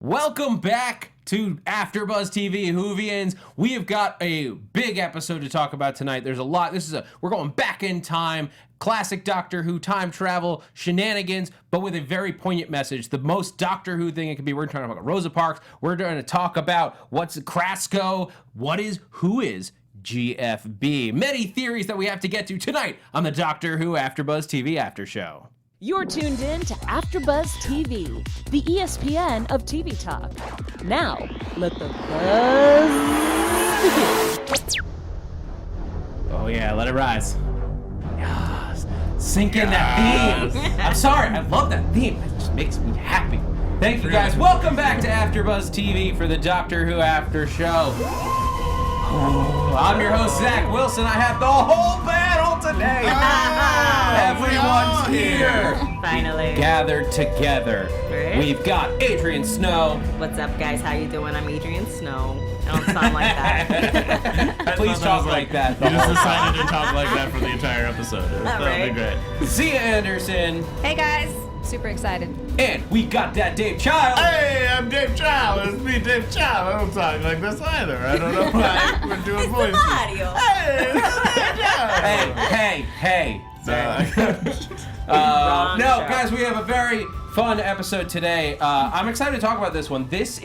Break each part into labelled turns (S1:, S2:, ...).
S1: Welcome back to AfterBuzz TV Whovians. We have got a big episode to talk about tonight. There's a lot. We're going back in time, classic Doctor Who time travel shenanigans, but with a very poignant message. The most Doctor Who thing it could be. We're talking about Rosa Parks. We're going to talk about what's Krasko, who is GFB. Many theories that we have to get to tonight on the Doctor Who AfterBuzz TV After Show.
S2: You're tuned in to AfterBuzz TV, the ESPN of TV talk. Now, let the buzz begin.
S1: Oh yeah, let it rise. Yes. Sink in that theme. I'm sorry, I love that theme. It just makes me happy. Thank you guys. Welcome back to AfterBuzz TV for the Doctor Who After Show. Oh, I'm your host, Zach Wilson. I have the whole panel today. Everyone's here.
S3: Finally.
S1: Gathered together.
S3: Right.
S1: We've got Adrian Snow.
S3: What's up, guys? How you doing? I'm Adrian Snow. I don't sound like that.
S1: Please talk like that.
S4: You just decided to talk like that for the entire episode. That'd be great.
S1: Zia Anderson.
S5: Hey guys, super excited.
S1: And we got that Dave Child.
S4: Hey, I'm Dave Child. It's me, Dave Child. I don't talk like this either. I don't know why we're doing voices.
S3: Mario.
S4: Hey, it's Dave Child.
S1: Hey.
S3: Wrong
S1: No,
S3: show.
S1: guys, we have a very fun episode today. I'm excited to talk about this one. This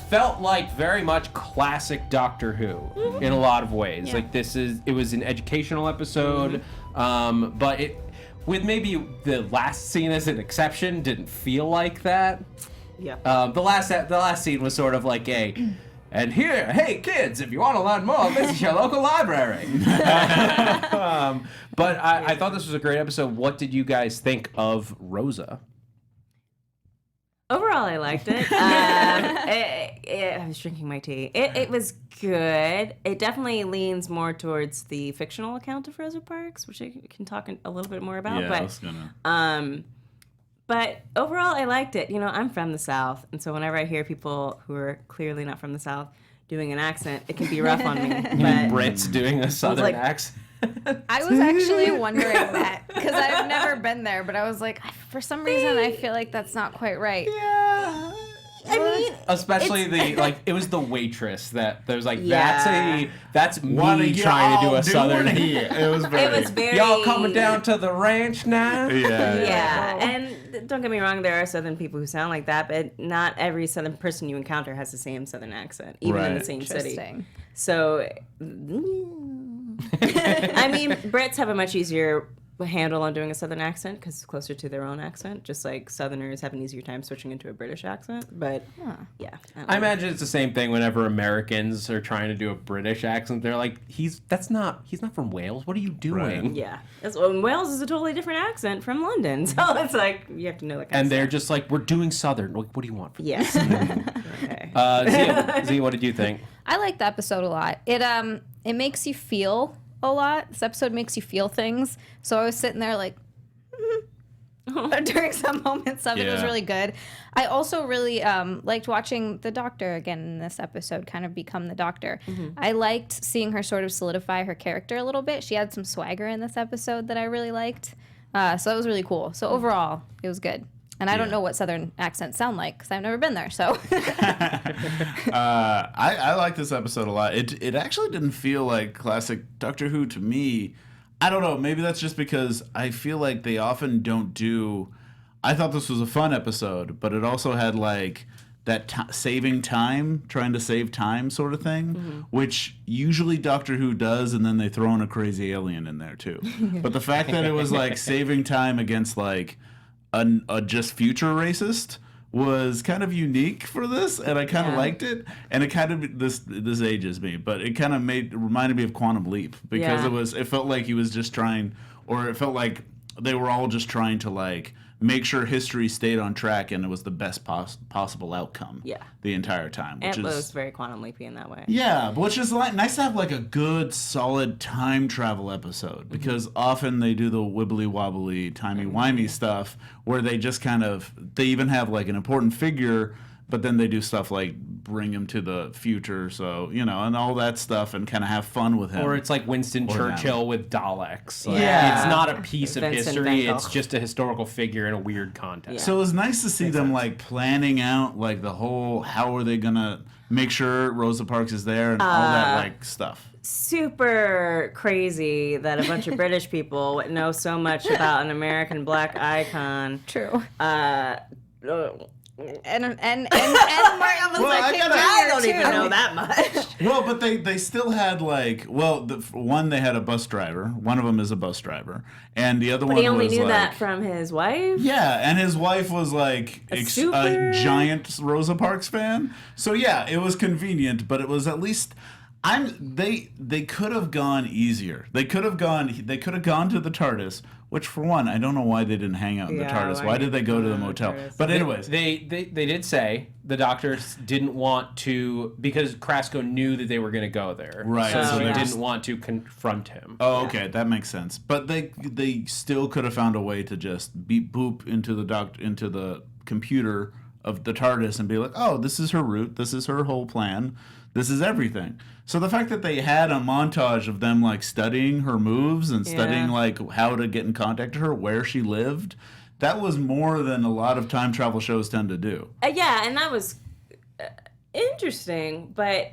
S1: felt like very much classic Doctor Who in a lot of ways.
S5: Yeah.
S1: Like it was an educational episode, but it, with maybe the last scene as an exception, didn't feel like that.
S3: Yeah.
S1: The last scene was sort of like and here, hey kids, if you want to learn more, visit your local library. But I thought this was a great episode. What did you guys think of Rosa?
S3: Overall, I liked it. I was drinking my tea. It was good. It definitely leans more towards the fictional account of Rosa Parks, which I can talk a little bit more about.
S4: Yeah,
S3: but
S4: I was gonna.
S3: But overall, I liked it. You know, I'm from the South, and so whenever I hear people who are clearly not from the South doing an accent, it can be rough on me. But
S1: Brits doing a southern
S3: like-
S1: accent.
S5: I was actually wondering that because I've never been there, but I was like, for some reason, I feel like that's not quite right.
S3: yeah, I mean,
S1: Especially it was the waitress that there was like
S3: Yeah.
S1: that's
S4: What are
S1: me
S4: you
S1: trying to do
S4: all
S1: a southern.
S4: doing here? It was very.
S1: Y'all coming down to the ranch now?
S3: Yeah, and don't get me wrong, there are Southern people who sound like that, but not every Southern person you encounter has the same Southern accent, even in the
S4: Right.
S3: same city.
S5: Interesting.
S3: So, I mean, Brits have a much easier handle on doing a Southern accent because it's closer to their own accent, just like Southerners have an easier time switching into a British accent. But, yeah.
S1: I imagine it's the same thing whenever Americans are trying to do a British accent. They're like, he's not from Wales. What are you doing?
S4: Right.
S3: Yeah. Wales is a totally different accent from London, so it's like, you have to know that kind
S1: And
S3: of
S1: they're
S3: stuff.
S1: just like, we're doing Southern. Like, what do you want?
S3: Yes. Okay.
S1: Zia, what did you think?
S5: I like the episode a lot. It makes you feel a lot. This episode makes you feel things. So I was sitting there like, during some moments of it. It was
S4: Yeah.
S5: really good. I also really liked watching the Doctor again in this episode, kind of become the Doctor. I liked seeing her sort of solidify her character a little bit. She had some swagger in this episode that I really liked. So that was really cool. So overall, it was good. And I don't know what Southern accents sound like because I've never been there. So
S4: I like this episode a lot. It actually didn't feel like classic Doctor Who to me. I don't know. Maybe that's just because I feel like they often don't do. I thought this was a fun episode, but it also had like that saving time, trying to save time sort of thing, which usually Doctor Who does, and then they throw in a crazy alien in there too. But the fact that it was like saving time against like a just future racist was kind of unique for this, and I kind of liked it. And it kind of this ages me, but it kind of reminded me of Quantum Leap because it felt like he was just trying, or it felt like they were all just trying to like make sure history stayed on track and it was the best possible outcome.
S3: Yeah.
S4: The entire time, which
S3: It
S4: is
S3: was very Quantum Leapy in that way.
S4: yeah, but which is like nice to have like a good solid time travel episode because often they do the wibbly wobbly timey wimey stuff where they just kind of they even have like an important figure, but then they do stuff like bring him to the future, so and all that stuff, and kind of have fun with him.
S1: Or it's like Winston Churchill with Daleks. Like,
S4: Yeah.
S1: it's not a piece of
S3: Vincent
S1: history.
S3: Van Gogh.
S1: It's just a historical figure in a weird context.
S4: So it was nice to see them like planning out like the whole how are they gonna make sure Rosa Parks is there and all that like stuff.
S3: Super crazy that a bunch of British people would know so much about an American black icon.
S5: True.
S3: Uh,
S5: And Martin Luther
S4: Well,
S5: King
S3: I
S5: Jr.
S3: don't even
S5: too.
S3: know that much.
S4: Well, but they still had like one they had a bus driver. One of them is a bus driver, and the other one
S3: He only
S4: was
S3: knew
S4: like,
S3: that from his wife.
S4: yeah, and his wife was like a
S3: super-
S4: giant Rosa Parks fan. So yeah, it was convenient, but it was at least they could have gone easier. They could have gone to the TARDIS, which for one, I don't know why they didn't hang out in the
S3: Yeah,
S4: TARDIS.
S3: why
S4: Why did they go to the
S3: didn't they
S4: motel?
S3: go to the TARDIS?
S4: But anyways,
S1: They did say the doctors didn't want to, because Krasko knew that they were going to go there.
S4: Right,
S1: So
S3: so
S1: he
S3: they
S1: didn't
S4: just-
S1: want to confront him.
S4: oh, okay, that makes sense. But they still could have found a way to just beep boop into the computer of the TARDIS and be like, oh, this is her route, this is her whole plan, this is everything. So the fact that they had a montage of them like studying her moves and studying like how to get in contact with her, where she lived, that was more than a lot of time travel shows tend to do.
S3: Yeah, and that was interesting. But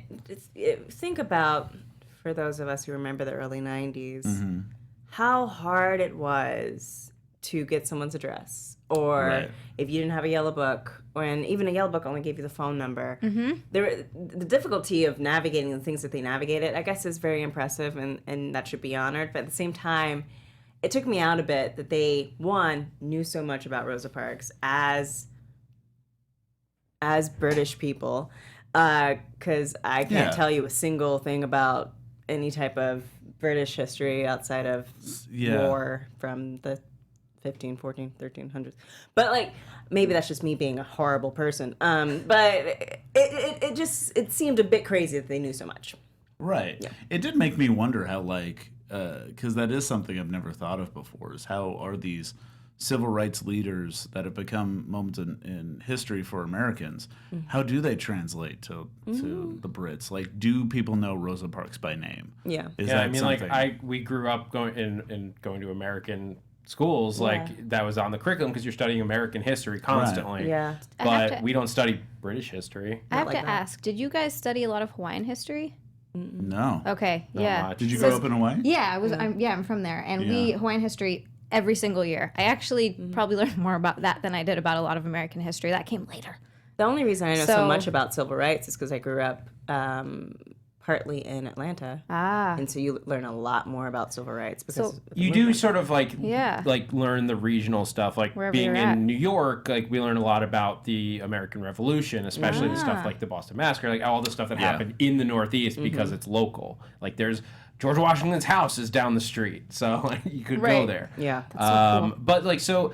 S3: think about, for those of us who remember the early 90s, how hard it was to get someone's address. Or
S4: Right.
S3: if you didn't have a yellow book, and even a yellow book only gave you the phone number. The difficulty of navigating the things that they navigated, I guess, is very impressive, and that should be honored. But at the same time, it took me out a bit that they, one, knew so much about Rosa Parks as British people, because I can't
S4: Yeah.
S3: tell you a single thing about any type of British history outside of
S4: Yeah.
S3: war from the 15, 14, 1300s. But like, maybe that's just me being a horrible person. But it seemed a bit crazy that they knew so much.
S4: Right. Yeah. It did make me wonder how, like, because that is something I've never thought of before, is how are these civil rights leaders that have become moments in history for Americans, how do they translate to the Brits? Like, do people know Rosa Parks by name?
S3: Yeah.
S4: Is
S1: Yeah,
S4: that
S1: I mean,
S4: something?
S1: like we grew up going to American schools, like that was on the curriculum because you're studying American history constantly.
S3: Yeah.
S5: I have
S1: But
S5: to-
S1: we don't study British history.
S5: I have
S3: like
S5: to
S3: that.
S5: ask, did you guys study a lot of Hawaiian history?
S4: No.
S5: Okay,
S1: Not
S5: yeah.
S1: much.
S4: Did you
S5: So-
S4: grow up in Hawaii?
S5: Yeah, I'm from there, and we
S4: Yeah.
S5: Hawaiian history every single year. I actually probably learned more about that than I did about a lot of American history. That came later.
S3: The only reason I know so
S5: So-
S3: much about civil rights is because I grew up partly in Atlanta.
S5: Ah,
S3: And so you learn a lot more about civil rights because
S5: So-
S3: of the
S1: You do
S3: movement.
S1: sort of like
S5: Yeah.
S1: like learn the regional stuff, like
S5: Wherever
S1: being
S5: you're
S1: in
S5: at.
S1: New York, like we learn a lot about the American Revolution, especially the stuff like the Boston Massacre, like all the stuff that
S4: Yeah.
S1: happened in the Northeast because it's local. Like there's George Washington's house is down the street, so like you could go
S5: Right.
S1: there.
S3: Yeah.
S1: But like so,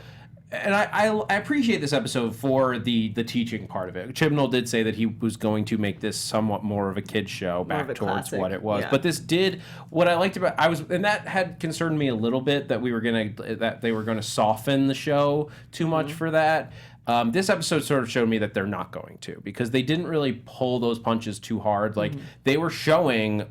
S1: and I appreciate this episode for the teaching part of it. Chibnall did say that he was going to make this somewhat more of a kid's show,
S3: of
S1: back
S3: a
S1: towards
S3: classic,
S1: what it was.
S3: yeah.
S1: But this did what I liked about and that had concerned me a little bit that they were gonna soften the show too much for that. This episode sort of showed me that they're not going to, because they didn't really pull those punches too hard. Like they were showing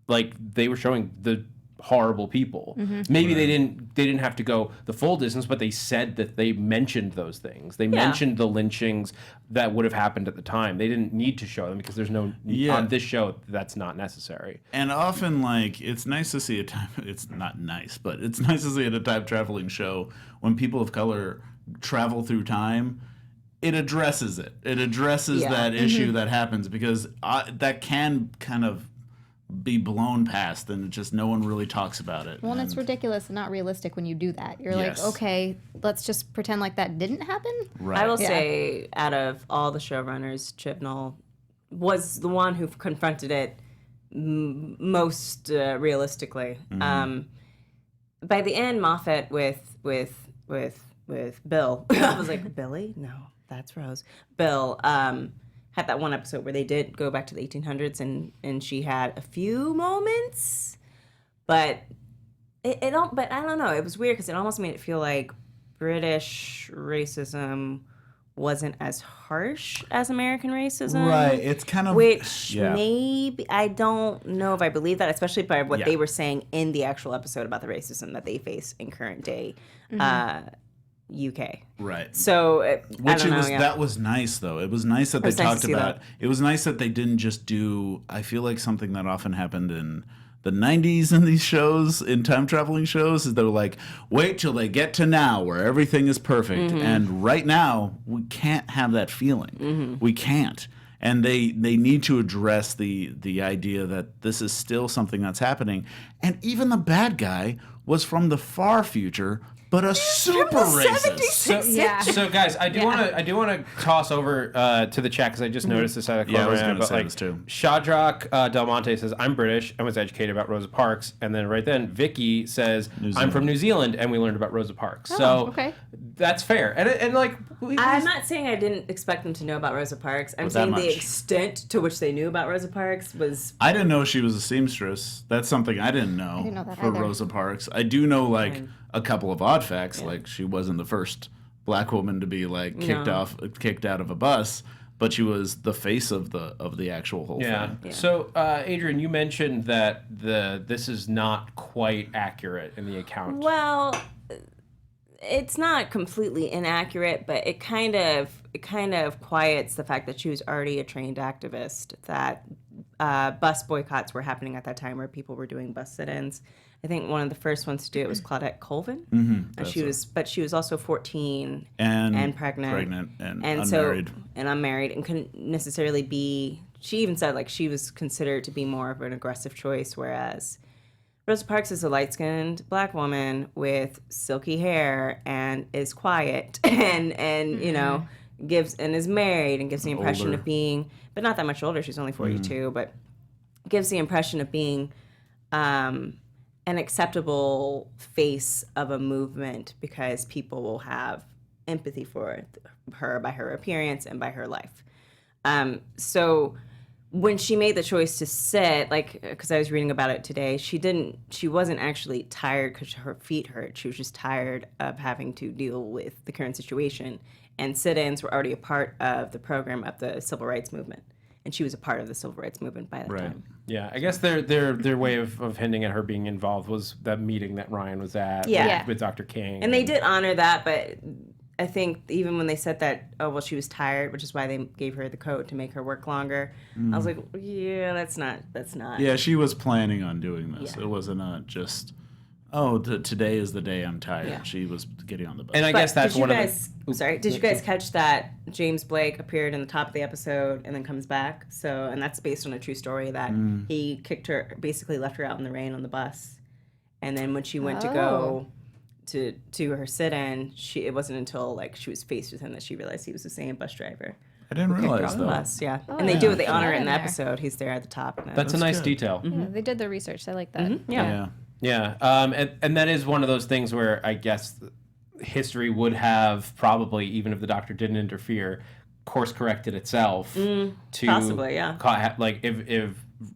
S1: the horrible people. Maybe they didn't have to go the full distance, but they said that they mentioned those things. They mentioned the lynchings that would have happened at the time. They didn't need to show them because there's no on this show that's not necessary.
S4: And often, like, it's nice to see it's not nice, but it's nice to see in a time traveling show when people of color travel through time. It addresses it. It addresses that issue that happens, because that can kind of be blown past and just no one really talks about it.
S5: well, and it's ridiculous and not realistic when you do that. You're
S4: Yes.
S5: like, okay, let's just pretend like that didn't happen.
S4: Right.
S3: I will say, out of all the showrunners, Chibnall was the one who confronted it most realistically. By the end, Moffat with Bill, I was like, Billy? No, that's Rose. Bill had that one episode where they did go back to the 1800s, and she had a few moments, but but I don't know. It was weird because it almost made it feel like British racism wasn't as harsh as American racism.
S4: Right. It's kind of
S3: Which
S4: yeah.
S3: maybe, I don't know if I believe that, especially by what
S4: Yeah.
S3: they were saying in the actual episode about the racism that they face in current day UK.
S4: Right.
S3: So, I
S4: Which
S3: don't know,
S4: that was nice though. It was nice that they
S3: was nice to
S4: talked
S3: see
S4: about.
S3: that.
S4: It was nice that they didn't just do. I feel like something that often happened in the 90s in these shows, in time traveling shows, is they're like, wait till they get to now where everything is perfect. And right now, we can't have that feeling. We can't. And they need to address the idea that this is still something that's happening. And even the bad guy was from the far future, but a super racist.
S1: So guys, I do want to toss over to the chat because I just noticed this out of
S4: Yeah, I was
S1: corner,
S4: gonna
S1: but
S4: say
S1: like
S4: this too.
S1: Shadrach Del Monte says, "I'm British. I was educated about Rosa Parks," and then right then Vicky says, "I'm from New Zealand, and we learned about Rosa Parks." So
S5: okay.
S1: that's fair. And like
S3: I'm not saying I didn't expect them to know about Rosa Parks. I'm
S4: Was that
S3: saying the
S4: much?
S3: extent to which they knew about Rosa Parks was...
S4: I didn't know she was a seamstress. That's something I didn't know,
S5: didn't know that
S4: for
S5: either.
S4: Rosa Parks. I do know like a couple of odd facts, like she wasn't the first black woman to be like kicked out of a bus, but she was the face of the actual whole thing.
S1: So Adrian, you mentioned that this is not quite accurate in the account.
S3: Well, it's not completely inaccurate, but it kind of quiets the fact that she was already a trained activist, that bus boycotts were happening at that time where people were doing bus sit-ins. I think one of the first ones to do it was Claudette Colvin. And she was also 14 and pregnant and
S4: unmarried.
S3: And unmarried and couldn't necessarily be. She even said like she was considered to be more of an aggressive choice, whereas Rosa Parks is a light-skinned black woman with silky hair and is quiet and you know is married and gives the impression
S4: Older.
S3: of being, but not that much older. She's only 42, but gives the impression of being an acceptable face of a movement because people will have empathy for her by her appearance and by her life. So when she made the choice to sit, like, because I was reading about it today, she wasn't actually tired because her feet hurt. She was just tired of having to deal with the current situation. And sit-ins were already a part of the program of the civil rights movement. And she was a part of the civil rights movement by that time.
S1: Yeah, I guess their way of hinting at her being involved was that meeting that Ryan was at with Dr. King.
S3: And they did honor that, but I think even when they said that, oh, well, she was tired, which is why they gave her the code to make her work longer, I was like, yeah, that's not.
S4: Yeah, she was planning on doing this. Yeah. It wasn't just, today is the day I'm tired. Yeah. She was getting on the bus.
S1: And I guess that's one of the...
S3: Did you guys catch that James Blake appeared in the top of the episode and then comes back? So, and that's based on a true story that he kicked her, basically left her out in the rain on the bus. And then when she went to go to her sit-in, it wasn't until like she was faced with him that she realized he was the same bus driver.
S4: I didn't realize that.
S3: Bus, yeah. And they do it. They honor it in the episode. He's there at the top.
S1: That's a nice detail.
S5: Yeah, they did the research. I like that.
S1: Yeah. And that is one of those things where I guess history would have probably, even if the Doctor didn't interfere, course corrected itself to
S3: possibly,
S1: like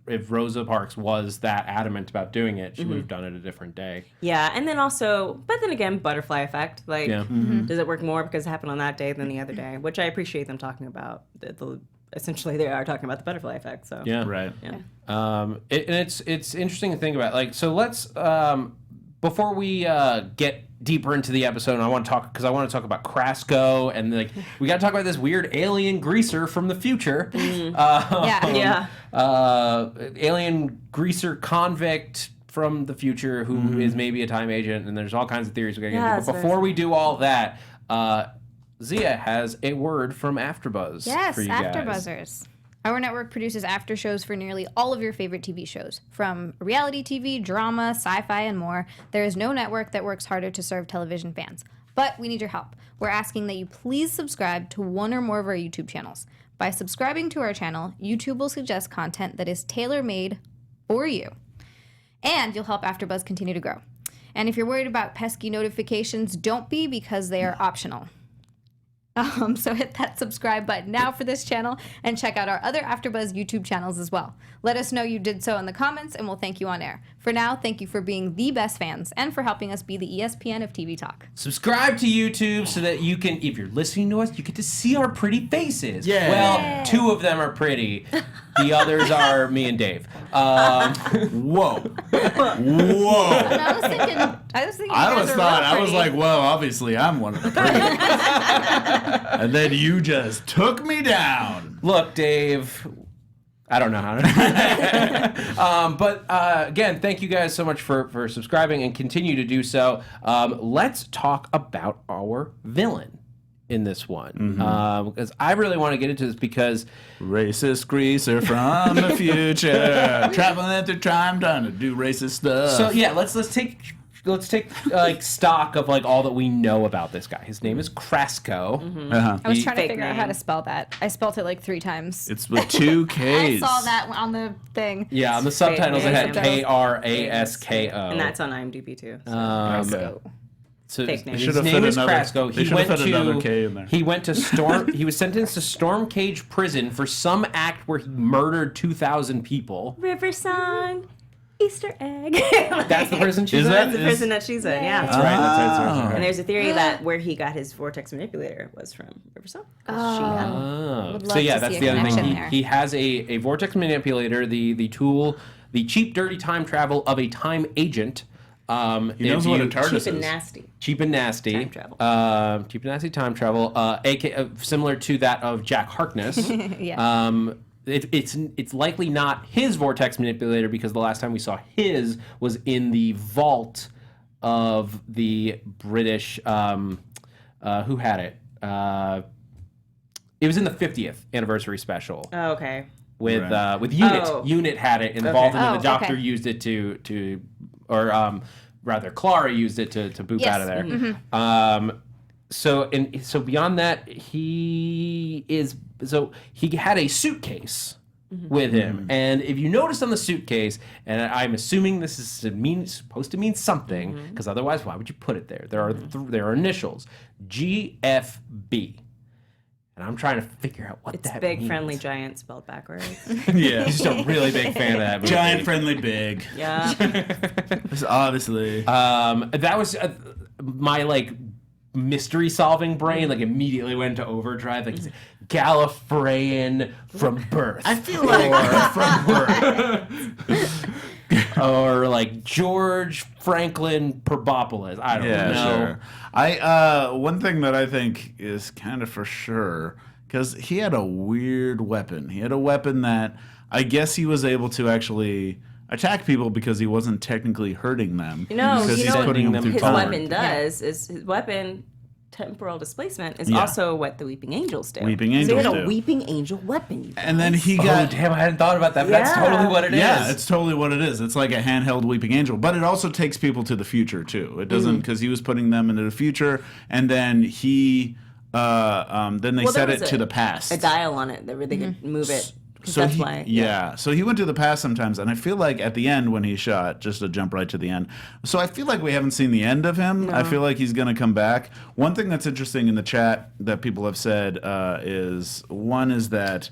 S1: if Rosa Parks was that adamant about doing it, she would have done it a different day.
S3: Yeah, and then also, but then again, butterfly effect. Like, does it work more because it happened on that day than the other day? Which I appreciate them talking about. Essentially, they are talking about the butterfly effect. So
S4: right.
S3: Yeah.
S1: It's interesting to think about. Like, so let's before we get deeper into the episode, and I want to talk about Krasko, and like we got to talk about this weird alien greaser from the future. Alien greaser convict from the future who is maybe a time agent, and there's all kinds of theories we got to get into. But before we do all that, Zia has a word from AfterBuzz for you guys.
S5: AfterBuzzers. Our network produces after shows for nearly all of your favorite TV shows. From reality TV, drama, sci-fi, and more, there is no network that works harder to serve television fans. But we need your help. We're asking that you please subscribe to one or more of our YouTube channels. By subscribing to our channel, YouTube will suggest content that is tailor-made for you. And you'll help AfterBuzz continue to grow. And if you're worried about pesky notifications, don't be, because they are optional. So hit that subscribe button now for this channel and check out our other AfterBuzz YouTube channels as well. Let us know you did so in the comments and we'll thank you on air. For now, thank you for being the best fans and for helping us be the ESPN of TV Talk.
S1: Subscribe to YouTube so that you can, if you're listening to us, you get to see our pretty faces.
S4: Yeah.
S1: Well, 2 of them are pretty. The others are me and Dave.
S4: Whoa. Whoa.
S5: I was thinking you guys were real
S4: I was
S5: pretty.
S4: like, well, obviously I'm one of the pretty. And then you just took me down.
S1: Look, Dave, I don't know how to. But again, thank you guys so much for subscribing and continue to do so. Let's talk about our villain in this one. Because I really want to get into this because
S4: Racist greaser from the future, traveling through time, trying to do racist stuff.
S1: so yeah, let's take like stock of like all that we know about this guy. His name is Krasko.
S5: I was trying to
S3: Fake
S5: figure out how
S3: name.
S5: to spell that. I spelt it like 3 times.
S4: It's with 2 Ks.
S5: I saw that on the thing.
S1: Yeah, on the subtitles it had
S3: name.
S1: Krasko.
S3: And that's on IMDb too. So.
S5: So,
S1: So
S3: Fake name.
S1: his
S4: Should've
S1: name
S4: fit
S1: is
S4: another-
S1: Krasko.
S4: they should've fit another K in there.
S1: He went to Storm. He was sentenced to Storm Cage Prison for some act where he murdered 2,000 people.
S3: River Song, Easter egg.
S1: That's the prison she's
S4: Is
S1: in?
S4: that-
S3: That's the prison that she's in, yeah.
S1: That's right. That's
S3: And there's a theory that where he got his vortex manipulator was from River Song. 'Cause she had one.
S1: Oh.
S5: Would
S1: So
S5: love
S1: yeah,
S5: to
S1: that's
S5: see a
S1: the other thing.
S5: connection there.
S1: He has a vortex manipulator, the tool, the cheap, dirty time travel of a time agent.
S4: He knows what a
S3: Cheap
S4: TARDIS
S3: and
S4: is.
S3: nasty.
S1: Cheap and nasty.
S3: Time travel.
S1: Cheap and nasty time travel. Similar to that of Jack Harkness.
S5: yeah.
S1: It's likely not his vortex manipulator because the last time we saw his was in the vault of the British. Who had it? It was in the 50th anniversary special
S3: Oh, okay.
S1: with
S4: Right.
S1: with Unit.
S3: Oh.
S1: Unit had it in the
S3: Okay.
S1: vault, and then
S5: Oh,
S1: the Doctor
S5: okay.
S1: used it to rather Clara used it to boop
S5: Yes.
S1: out of there. So beyond that, he had a suitcase with him, and if you notice on the suitcase, and I'm assuming this is supposed to mean something, because otherwise, why would you put it there? There are initials, GFB, and I'm trying to figure out what
S3: It's
S1: that
S3: big,
S1: means.
S3: friendly, giant spelled backwards.
S4: Yeah.
S1: He's just a really big fan of that movie.
S4: Giant, friendly, big.
S3: Yeah.
S4: It's obviously.
S1: That was my like mystery solving brain like immediately went to overdrive, like Gallifreyan from birth.
S4: I feel like from birth.
S1: or like George Franklin Probopoulos. I don't know.
S4: Sure. One thing that I think is kind of for sure, because he had a weird weapon. He had a weapon that I guess he was able to actually attack people because he wasn't technically hurting them.
S3: You know,
S4: because
S3: you
S4: he's
S3: know
S4: putting
S1: what
S4: them through
S3: his
S4: time.
S3: weapon does is his weapon temporal displacement is
S4: Yeah.
S3: also what the Weeping Angels do.
S4: Weeping
S3: So he
S4: Angels
S3: had a
S4: do.
S3: Weeping Angel weapon. You
S4: And then he
S1: Oh
S4: got.
S1: damn! I hadn't thought about that. But That's
S3: Yeah.
S1: totally what it is.
S4: Yeah, it's totally what it is. It's like a handheld weeping angel, but it also takes people to the future too. It doesn't because he was putting them into the future, and then he, then they
S3: Well, there
S4: set
S3: was
S4: it to the past.
S3: a dial on it that where they could move it. 'Cause
S4: So
S3: that's
S4: he,
S3: why.
S4: yeah. So he went to the past sometimes, and I feel like at the end when he shot, just to jump right to the end. So I feel like we haven't seen the end of him. I feel like he's gonna come back. One thing that's interesting in the chat that people have said is that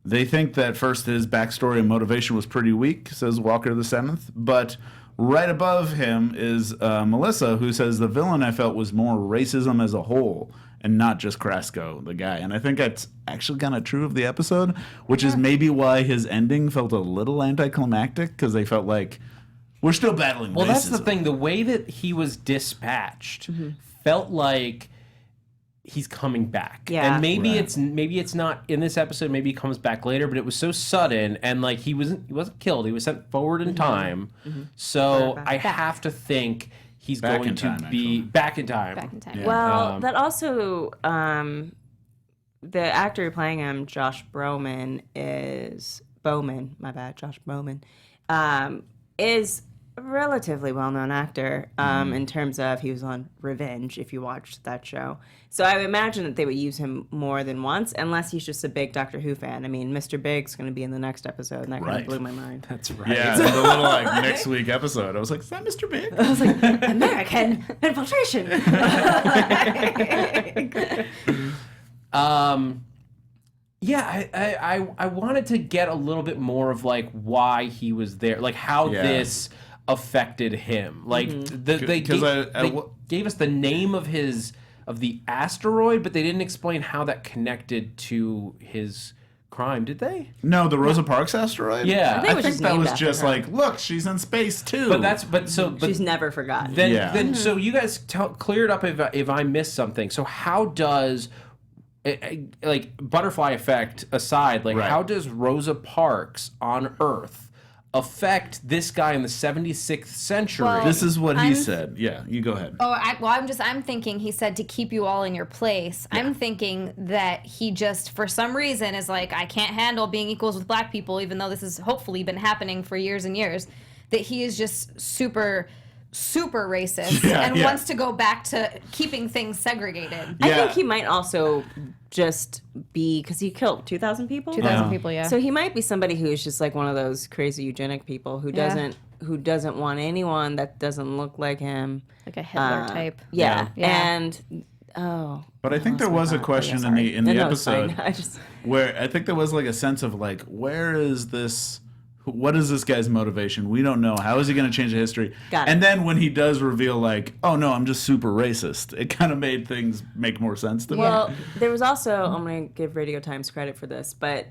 S4: they think that first his backstory and motivation was pretty weak, says Walker the Seventh, but right above him is Melissa, who says the villain I felt was more racism as a whole and not just Krasko, the guy. And I think that's actually kind of true of the episode, which is maybe why his ending felt a little anticlimactic, because they felt like we're still battling
S1: Well,
S4: racism.
S1: that's the thing. The way that he was dispatched felt like he's coming back.
S3: Yeah.
S1: And maybe
S4: Right.
S1: it's not in this episode. Maybe he comes back later. But it was so sudden, and like he wasn't killed. He was sent forward in time. So I have to think he's
S4: Back
S1: going
S4: in
S1: to
S4: time,
S1: be
S4: actually.
S1: back in time.
S5: Back in time.
S4: Yeah.
S3: Well, that also, the actor playing him, Josh Bowman, Josh Bowman, is a relatively well-known actor in terms of he was on Revenge, if you watched that show. So I would imagine that they would use him more than once, unless he's just a big Doctor Who fan. I mean, Mr. Big's going to be in the next episode, and that kind
S4: Right.
S3: of blew my mind.
S1: That's right.
S4: Yeah, the little like next week episode. I was like, is that Mr. Big?
S3: I was like, American infiltration.
S1: Yeah, I wanted to get a little bit more of like why he was there, like how this affected him. Like they gave us the name of the asteroid, but they didn't explain how that connected to his crime, did they?
S4: No, the Rosa Parks asteroid?
S1: Yeah.
S4: I think that was just like, look, she's in space too.
S1: But
S3: she's never forgotten.
S1: Then so you guys clear it up if I missed something. So how does like butterfly effect aside, like how does Rosa Parks on Earth affect this guy in the 76th century?
S5: Well,
S4: this is what he said. Yeah, you go ahead.
S5: I'm thinking he said to keep you all in your place. Yeah. I'm thinking that he just, for some reason, is like, I can't handle being equals with black people, even though this has hopefully been happening for years and years, that he is just super racist and wants to go back to keeping things segregated.
S3: I think he might also just be, because he killed 2,000 people?
S5: 2,000 people, yeah.
S3: So he might be somebody who's just like one of those crazy eugenic people who doesn't want anyone that doesn't look like him.
S5: Like a Hitler type.
S3: Yeah. And
S4: but I think there was a question in the episode where I think there was like a sense of like, what is this guy's motivation? We don't know. How is he going to change the history? And then when he does reveal like, oh no, I'm just super racist, it kind of made things make more sense to me.
S3: Well, there was also, I'm going to give Radio Times credit for this, but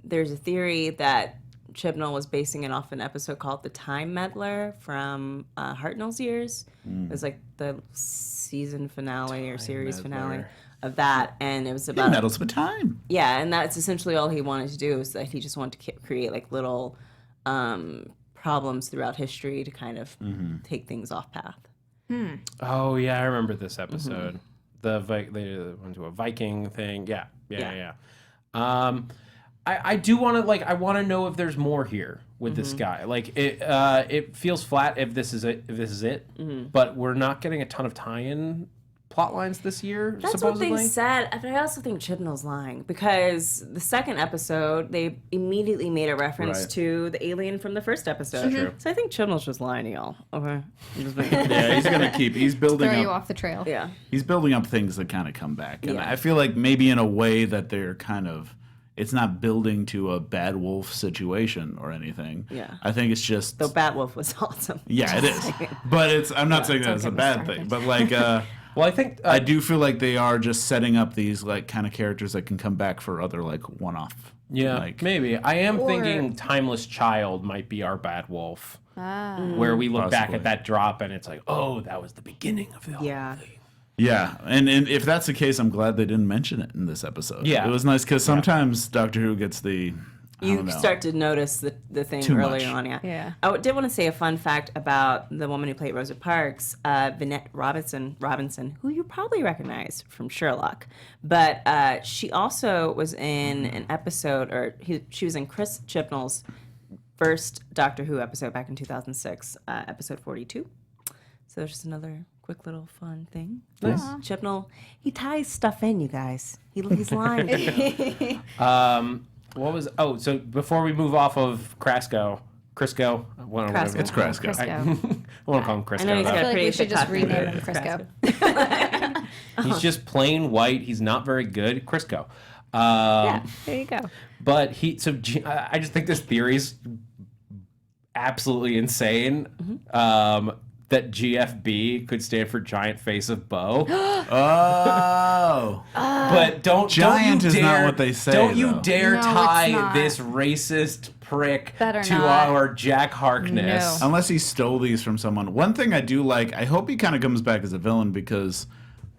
S3: there's a theory that Chibnall was basing it off an episode called The Time Meddler from Hartnell's Years. It was like the season finale or series finale of that, and it was about
S4: medals with time.
S3: Yeah, and that's essentially all he wanted to do, is that he just wanted to create like little problems throughout history to kind of take things off path.
S1: Oh yeah, I remember this episode. They went to a Viking thing. Yeah. I do want to I want to know if there's more here with this guy. Like it feels flat if this is it. But we're not getting a ton of tie-in plot lines this year.
S3: That's
S1: supposedly.
S3: What they said, but I also think Chibnall's lying, because the second episode they immediately made a reference to the alien from the first episode.
S1: True.
S3: So I think Chibnall's just lying to y'all. Okay.
S4: He's building
S5: Throw
S4: up,
S5: you off the trail.
S3: Yeah.
S4: He's building up things that kind of come back, and I feel like maybe in a way that they're kind of. It's not building to a Bad Wolf situation or anything. Yeah. I think it's just...
S3: Though Bad Wolf was awesome.
S4: Yeah, it is. But I'm not saying that it's a bad thing. But like...
S1: well, I think...
S4: I do feel like they are just setting up these like kind of characters that can come back for other like one-off.
S1: Yeah, maybe. I am thinking Timeless Child might be our Bad Wolf. Where we look back at that drop and it's like, oh, that was the beginning of the whole thing.
S4: Yeah, and if that's the case, I'm glad they didn't mention it in this episode. Yeah. It was nice, because sometimes Doctor Who gets you
S3: start to notice the thing
S4: Too
S3: earlier
S4: much.
S3: on, yeah. I did want to say a fun fact about the woman who played Rosa Parks, Vinette Robinson, who you probably recognize from Sherlock. But she also was in an episode, she was in Chris Chibnall's first Doctor Who episode back in 2006, episode 42. So there's just another quick little fun thing. Nice. Chibnall, he ties stuff in, you guys. He's lying to you.
S1: So before we move off of Crisco.
S4: It's Crisco.
S1: I want to call him Crisco.
S5: I feel like we should just rename him Crisco.
S1: He's just plain white. He's not very good. Crisco.
S5: There you go.
S1: But I just think this theory's absolutely insane. That GFB could stand for Giant Face of Bo. But
S4: Giant is not what they say.
S1: Don't you dare tie this racist prick to our Jack Harkness.
S4: No. Unless he stole these from someone. One thing I do like, I hope he kind of comes back as a villain, because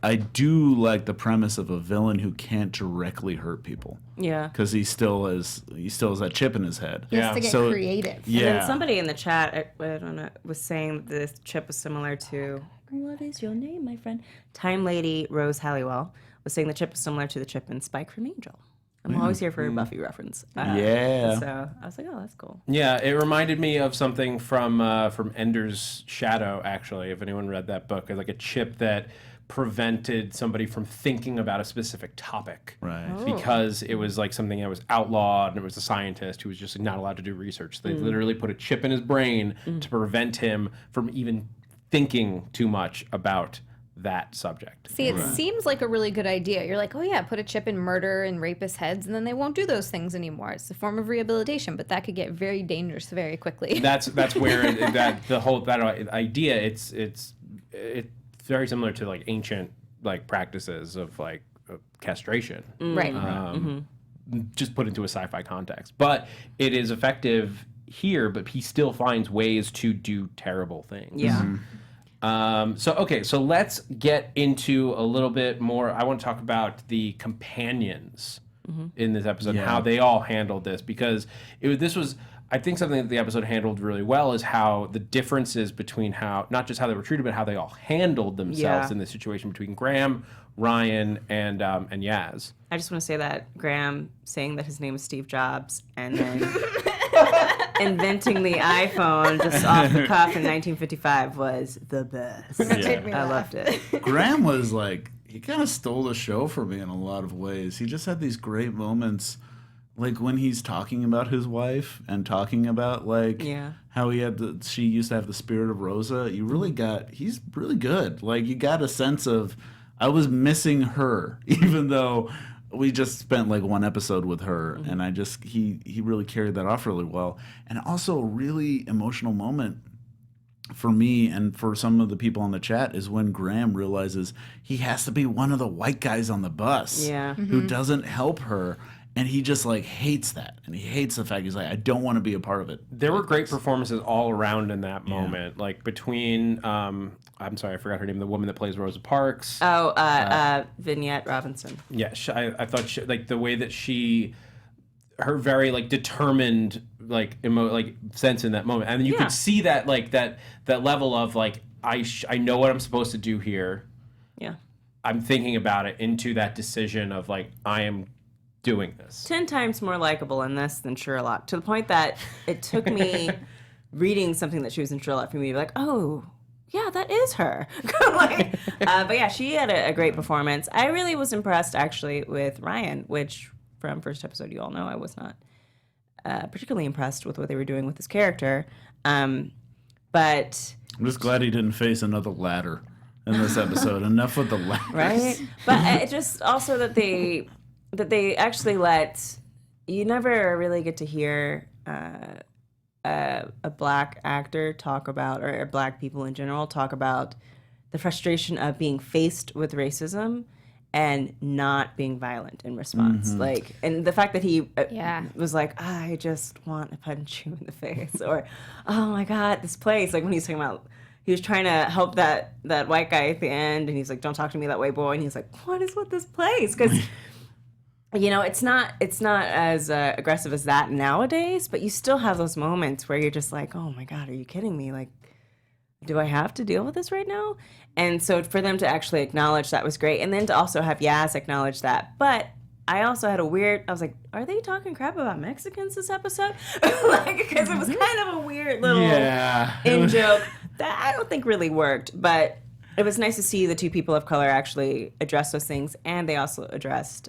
S4: I do like the premise of a villain who can't directly hurt people. Yeah. Because he still has that chip in his head.
S5: He has to get creative.
S3: Yeah. And then somebody in the chat, I don't know, was saying this chip was similar to, what is your name, my friend? Time Lady Rose Halliwell was saying the chip was similar to the chip in Spike from Angel. I'm always here for a Buffy reference. So I was like, oh, that's cool.
S1: Yeah, it reminded me of something from Ender's Shadow, actually, if anyone read that book. Like a chip that prevented somebody from thinking about a specific topic.
S4: Right.
S1: Because it was like something that was outlawed, and it was a scientist who was just not allowed to do research. They literally put a chip in his brain to prevent him from even thinking too much about that subject.
S5: See, it seems like a really good idea. You're like, oh yeah, put a chip in murder and rapist heads, and then they won't do those things anymore. It's a form of rehabilitation, but that could get very dangerous very quickly.
S1: That's where that idea it's very similar to like ancient like practices of like castration,
S5: Right.
S1: just put into a sci-fi context. But it is effective here, but he still finds ways to do terrible things.
S3: Yeah.
S1: So let's get into a little bit more. I want to talk about the companions in this episode, and how they all handled this, because this was, I think, something that the episode handled really well is how the differences between how, not just how they were treated, but how they all handled themselves in this situation between Graham, Ryan, and Yaz.
S3: I just want to say that Graham saying that his name is Steve Jobs and then inventing the iPhone just off the cuff in 1955 was the best. I loved it.
S4: Graham was like, he kind of stole the show for me in a lot of ways. He just had these great moments, like when he's talking about his wife and talking about like how she used to have the spirit of Rosa. You really he's really good. Like you got a sense of, I was missing her, even though we just spent like one episode with her, and he really carried that off really well. And also a really emotional moment for me and for some of the people on the chat is when Graham realizes he has to be one of the white guys on the bus who doesn't help her. And he just like hates that, and he hates the fact he's like, I don't want to be a part of it.
S1: There were great performances all around in that moment, like between I'm sorry, I forgot her name, the woman that plays Rosa Parks.
S3: Vignette Robinson.
S1: Yeah, I thought like the way that her very like determined like sense in that moment, and you could see that like that level of like I know what I'm supposed to do here.
S3: Yeah,
S1: I'm thinking about it into that decision of like I am doing this.
S3: 10 times more likable in this than Sherlock, to the point that it took me reading something that she was in Sherlock for me to be like, oh, yeah, that is her. But yeah, she had a great performance. I really was impressed, actually, with Ryan, which from first episode, you all know I was not particularly impressed with what they were doing with his character. But
S4: I'm just glad he didn't face another ladder in this episode. Enough with the ladders.
S3: Right? But it just also that they actually you never really get to hear a black actor talk about, or Black people in general talk about the frustration of being faced with racism and not being violent in response. Like, and the fact that he was like, I just want to punch you in the face, or, oh my God, this place. Like when he's talking about, he was trying to help that white guy at the end, and he's like, don't talk to me that way, boy. And he's like, what is with this place? Because you know, it's not as aggressive as that nowadays, but you still have those moments where you're just like, oh my God, are you kidding me? Like, do I have to deal with this right now? And so for them to actually acknowledge that was great. And then to also have Yaz acknowledge that. But I also had I was like, are they talking crap about Mexicans this episode? Like, because it was kind of a weird little in-joke that I don't think really worked. But it was nice to see the two people of color actually address those things, and they also addressed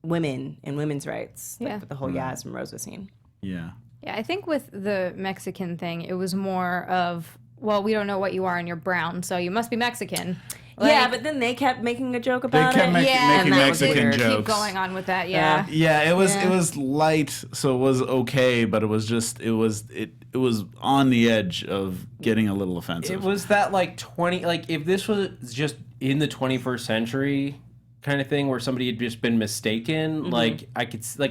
S3: women and women's rights, like with the whole Yaz and Rosa scene.
S4: Yeah.
S5: Yeah, I think with the Mexican thing, it was more of, well, we don't know what you are and you're brown, so you must be Mexican. Like,
S3: yeah, but then they kept making a joke about
S4: kept
S3: it.
S4: making
S3: and that was
S4: Mexican
S3: weird.
S4: jokes.
S5: keep going on with that,
S4: Yeah, it was light, so it was okay, but it was just it was on the edge of getting a little offensive.
S1: It was that like if this was just in the 21st century kind of thing where somebody had just been mistaken, like I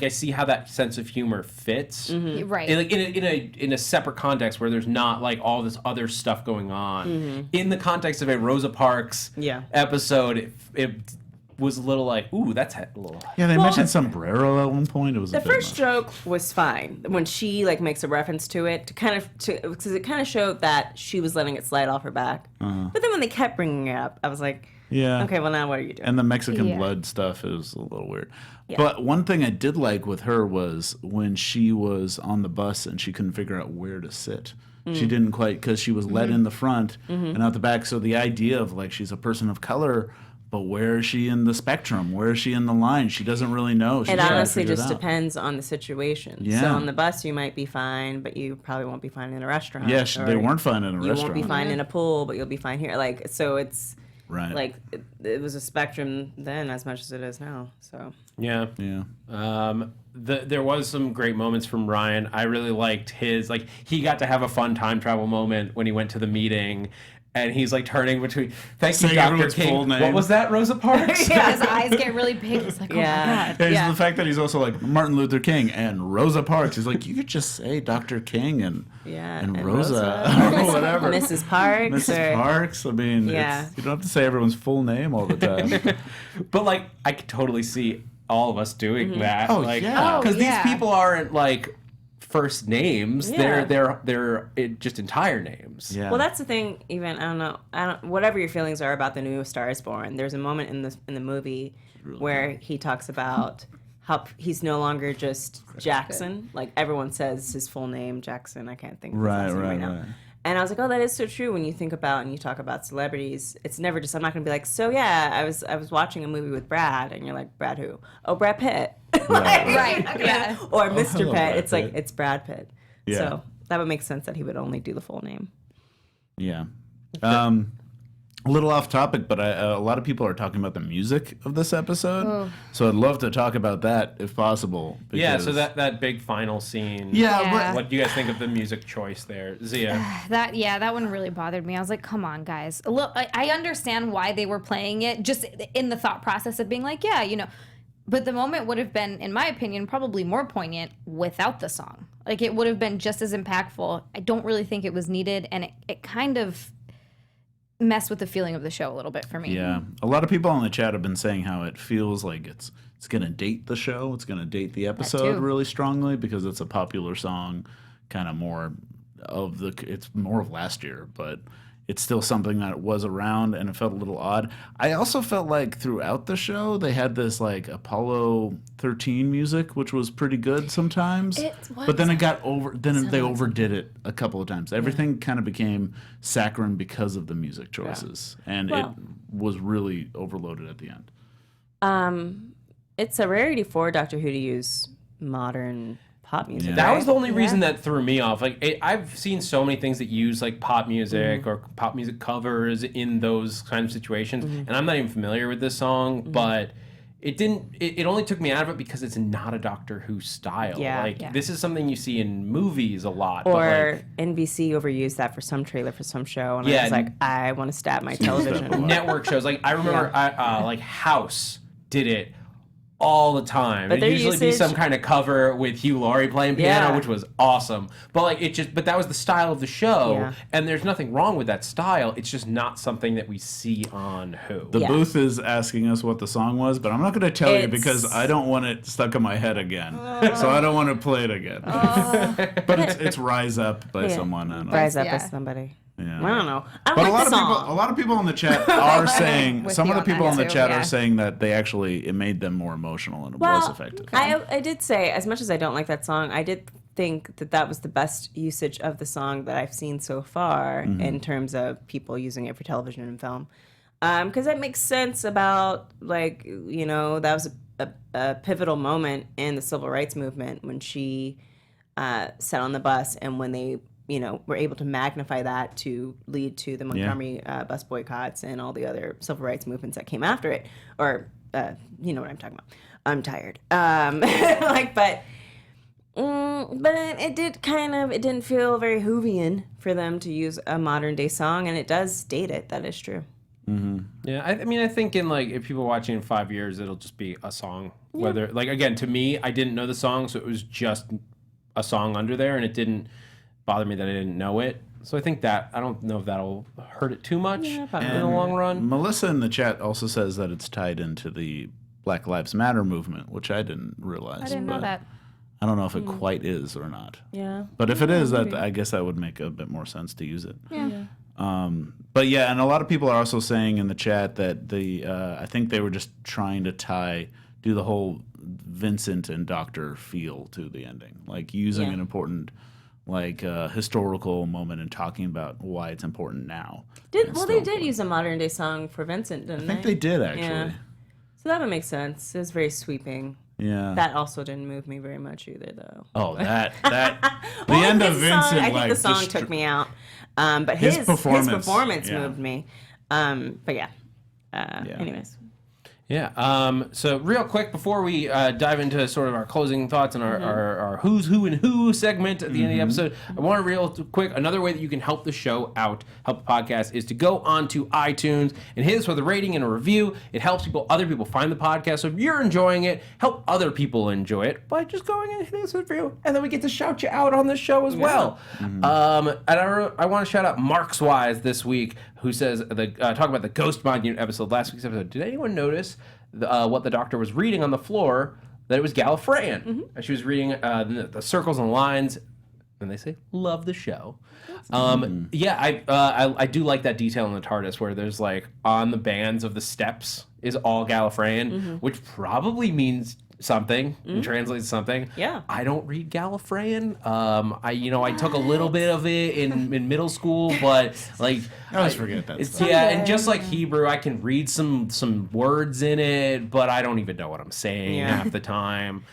S1: see how that sense of humor fits,
S5: right?
S1: And like in a separate context where there's not like all this other stuff going on. In the context of a Rosa Parks episode, it was a little like, ooh, that's a little.
S4: Yeah, they mentioned sombrero at one point. It was
S3: the first joke was fine when she like makes a reference to it because it kind of showed that she was letting it slide off her back. But then when they kept bringing it up, I was like,
S4: yeah,
S3: okay, well now what are you doing?
S4: And the Mexican blood stuff is a little weird. Yeah. But one thing I did like with her was when she was on the bus and she couldn't figure out where to sit. She didn't quite, because she was led in the front and out the back. So the idea of like she's a person of color, but where is she in the spectrum? Where is she in the line? She doesn't really know. She's
S3: it honestly just
S4: it
S3: depends on the situation.
S4: Yeah.
S3: So on the bus you might be fine, but you probably won't be fine in a restaurant.
S4: Yeah, they weren't fine in a restaurant.
S3: You won't be fine in a pool, but you'll be fine here. Like, so it's
S4: Right.
S3: Like it was a spectrum then as much as it is now. So
S1: Yeah. There was some great moments from Ryan. I really liked his, like, he got to have a fun time travel moment when he went to the meeting. And he's like turning between. Thank you,
S4: Saying
S1: Dr.
S4: everyone's
S1: King.
S4: full name.
S1: What was that, Rosa Parks?
S5: His eyes get really big. He's like, oh my God.
S4: And the fact that he's also like Martin Luther King and Rosa Parks. He's like, you could just say Dr. King and Rosa or whatever.
S3: Mrs. Parks.
S4: Mrs. Parks. I mean, you don't have to say everyone's full name all the time.
S1: But like, I could totally see all of us doing that.
S4: Oh,
S1: like,
S4: yeah.
S1: Because
S5: yeah.
S1: these people aren't like first names.
S3: Yeah.
S1: They're just entire names.
S4: Yeah.
S3: Well, that's the thing. Even I don't. Whatever your feelings are about the new Star is Born, there's a moment in the movie where he talks about how he's no longer just Jackson. Like everyone says his full name, Jackson. I can't think of his last name right now. And I was like, oh, that is so true when you think about and you talk about celebrities. It's never just, I'm not going to be like, so yeah, I was watching a movie with Brad. And you're like, Brad who? Oh, Brad Pitt.
S5: Right. Yeah.
S3: Or Mr.
S4: hello,
S3: Pitt.
S4: Brad
S3: It's like,
S4: Pitt.
S3: it's Brad Pitt.
S4: Yeah.
S3: So that would make sense that he would only do the full name.
S4: Yeah. A little off topic, but a lot of people are talking about the music of this episode.
S5: Oh.
S4: So I'd love to talk about that if possible.
S1: Yeah, so
S4: because-
S1: that big final scene.
S4: Yeah,
S5: Yeah.
S1: What do you guys think of the music choice there? Zia?
S5: That one really bothered me. I was like, come on, guys. Look, I understand why they were playing it, just in the thought process of being like, yeah, you know. But the moment would have been, in my opinion, probably more poignant without the song. Like, it would have been just as impactful. I don't really think it was needed, and it kind of messed with the feeling of the show a little bit for me.
S4: Yeah, a lot of people in the chat have been saying how it feels like it's going to date the show. It's going to date the episode
S5: too.
S4: really strongly because it's a popular song, kind of more of it's more of last year, but it's still something that was around and it felt a little odd. I also felt like throughout the show they had this like Apollo 13 music, which was pretty good sometimes. But then it got they overdid it a couple of times. Everything kind of became saccharine because of the music choices, and it was really overloaded at the end.
S3: It's a rarity for Doctor Who to use modern pop music.
S4: Yeah.
S1: That was the only reason that threw me off. Like, I've seen so many things that use like pop music or pop music covers in those kind of situations, and I'm not even familiar with this song, but it didn't. It only took me out of it because it's not a Doctor Who style.
S3: Yeah.
S1: Like, this is something you see in movies a lot.
S3: Or
S1: but
S3: NBC overused that for some trailer for some show, and
S1: Yeah,
S3: I was like, I want to stab my television.
S1: like network shows. Like, I remember like House did it all the time.
S3: But
S1: There'd
S3: their
S1: usually be
S3: usage-
S1: some kind of cover with Hugh Laurie playing piano,
S3: Yeah.
S1: which was awesome. But like but that was the style of the show,
S3: Yeah.
S1: and there's nothing wrong with that style. It's just not something that we see on Who.
S4: The
S3: Yeah.
S4: booth is asking us what the song was, but I'm not going to tell you
S3: It's-
S4: because I don't want it stuck in my head again. So I don't want to play it again. But it's Rise Up by someone. I don't know.
S3: Rise up
S5: Yeah.
S3: as somebody.
S4: Yeah.
S3: I don't know. I don't
S4: But
S3: like
S4: a lot
S3: the
S4: of
S3: song.
S4: people, a lot of people in the chat are saying
S5: With
S4: some
S5: you
S4: of the
S5: on
S4: people
S5: that
S4: in the
S5: too,
S4: chat
S5: yeah.
S4: are saying that it made them more emotional and it was effective.
S3: I did say, as much as I don't like that song, I did think that was the best usage of the song that I've seen so far in terms of people using it for television and film. Because that makes sense about, like, you know, that was a pivotal moment in the civil rights movement when she sat on the bus and when they, you know, were able to magnify that to lead to the Montgomery bus boycotts and all the other civil rights movements that came after it. Or, you know what I'm talking about. I'm tired. But it didn't feel very Whovian for them to use a modern day song, and it does date it. That is true.
S1: Yeah, I mean, I think in like if people watching in 5 years, it'll just be a song. Whether like again, to me, I didn't know the song, so it was just a song under there, and it didn't bother me that I didn't know it. So I think that I don't know if that'll hurt it too much in the long run.
S4: Melissa in the chat also says that it's tied into the Black Lives Matter movement, which I didn't realize.
S5: I didn't know
S4: but
S5: that.
S4: I don't know if it quite is or not.
S3: Yeah.
S4: But if it is, that I guess that would make a bit more sense to use it.
S5: Yeah.
S4: But yeah, and a lot of people are also saying in the chat that I think they were just trying to do the whole Vincent and Doctor feel to the ending, like using an important, like historical moment and talking about why it's important now.
S3: They did use a modern day song for Vincent, didn't they?
S4: I think they did actually.
S3: Yeah. So that would make sense. It was very sweeping.
S4: Yeah.
S3: That also didn't move me very much either, though.
S4: Oh, the
S3: Well,
S4: end of
S3: his
S4: Vincent,
S3: song, I
S4: like
S3: think the song
S4: just
S3: took me out. But his
S4: performance,
S3: performance
S4: yeah.
S3: moved me. But yeah. Anyways.
S1: Yeah. So real quick before we dive into sort of our closing thoughts and our who's who and who segment at the end of the episode, I want to real quick, another way that you can help the show out, help the podcast, is to go onto iTunes and hit us with a rating and a review. It helps other people find the podcast. So if you're enjoying it, help other people enjoy it by just going and hitting us with a review, and then we get to shout you out on the show as well. And I want to shout out Mark's Wise this week, who says talk about the Ghost Monument episode, last week's episode. Did anyone notice what the doctor was reading on the floor? That it was Gallifreyan. And she was reading the circles and lines, and they say, "Love the show." Yeah, I do like that detail in the TARDIS where there's like on the bands of the steps is all Gallifreyan, which probably means something and translates something.
S3: Yeah.
S1: I don't read Gallifreyan. I took a little bit of it in middle school, but like
S4: I always forget that stuff.
S1: Yeah, and just like Hebrew, I can read some words in it, but I don't even know what I'm saying half the time.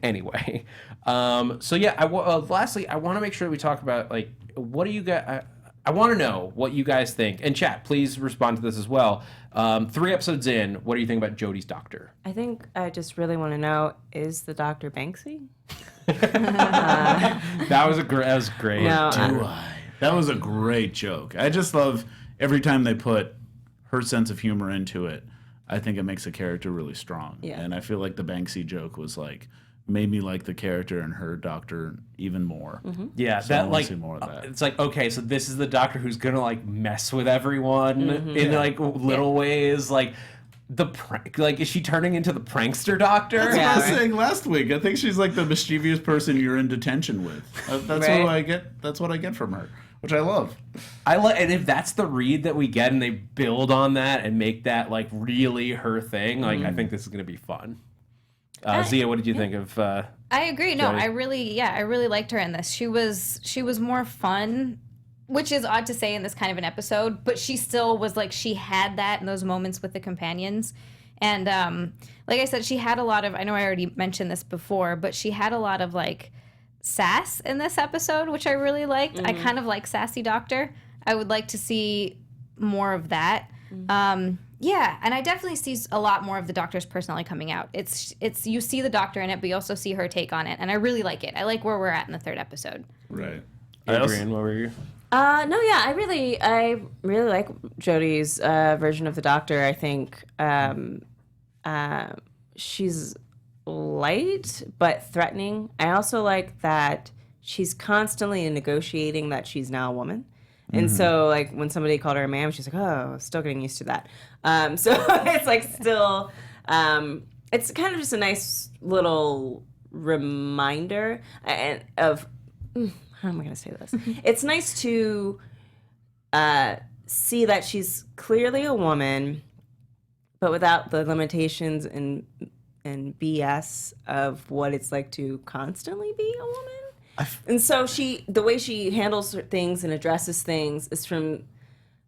S1: Anyway, so yeah, lastly, I want to make sure we talk about like what do you guys. I want to know what you guys think. And chat, please respond to this as well. 3 episodes in, what do you think about Jodie's doctor?
S3: I think I just really want to know, is the Dr. Banksy?
S1: That was great.
S3: No,
S4: That was a great joke. I just love every time they put her sense of humor into it. I think it makes a character really strong.
S3: Yeah.
S4: And I feel like the Banksy joke was like made me like the character and her doctor even more.
S1: Yeah,
S4: So I
S1: that
S4: wanna
S1: like
S4: see more of that.
S1: it's like, okay, so this is the doctor who's gonna like mess with everyone in like little ways, like the prank. Like, is she turning into the prankster doctor?
S4: That's what I was saying last week. I think she's like the mischievous person you're in detention with. That's
S3: Right.
S4: what I get. That's what I get from her, which I love.
S1: And if that's the read that we get, and they build on that and make that like really her thing, like I think this is gonna be fun. Zia, what did you think of?
S5: I agree. No,
S1: Jodie?
S5: I really liked her in this. She was more fun, which is odd to say in this kind of an episode, but she still was like, she had that in those moments with the companions. And like I said, she had a lot of, I know I already mentioned this before, but she had a lot of like sass in this episode, which I really liked. I kind of like Sassy Doctor. I would like to see more of that. Yeah, and I definitely see a lot more of the Doctor's personality coming out. It's you see the Doctor in it, but you also see her take on it, and I really like it. I like where we're at in the 3rd episode.
S4: Right.
S1: Adrian, what were you?
S3: No, yeah, I really like Jodie's version of the Doctor. I think she's light but threatening. I also like that she's constantly negotiating that she's now a woman. And so, like, when somebody called her a man, she's like, oh, still getting used to that. So it's, like, still, it's kind of just a nice little reminder of, how am I going to say this? It's nice to see that she's clearly a woman, but without the limitations and BS of what it's like to constantly be a woman. And so the way she handles things and addresses things is from